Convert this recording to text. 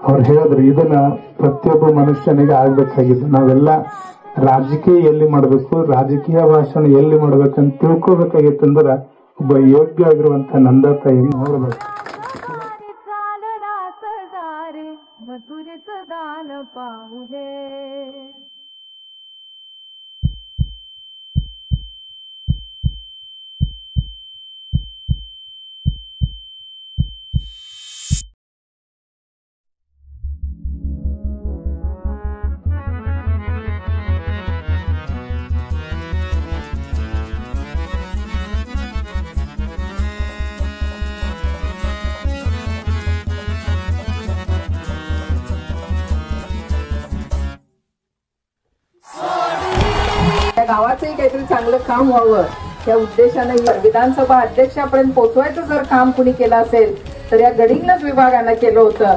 ಅವ್ರು ಹೇಳಿದ್ರು ಇದನ್ನ ಪ್ರತಿಯೊಬ್ಬ ಮನುಷ್ಯನಿಗೆ ಆಗ್ಬೇಕಾಗಿದ್ದು. ನಾವೆಲ್ಲ ರಾಜಕೀಯ ಎಲ್ಲಿ ಮಾಡ್ಬೇಕು, ರಾಜಕೀಯ ಭಾಷಣ ಎಲ್ಲಿ ಮಾಡ್ಬೇಕಂತ ತಿಳ್ಕೊಬೇಕಾಗಿತ್ತಂದ್ರ ಒಬ್ಬ ಯೋಗ್ಯ ಆಗಿರುವಂತ ನಂದಾ ತಾಯಿ ನೋಡ್ಬೇಕು. गावाचंही काहीतरी चांगलं काम व्हावं या उद्देशाने विधानसभा अध्यक्षापर्यंत पोहोचवायचं जर काम कुणी केलं असेल तर या गडिंग्लज विभागानं केलं होतं.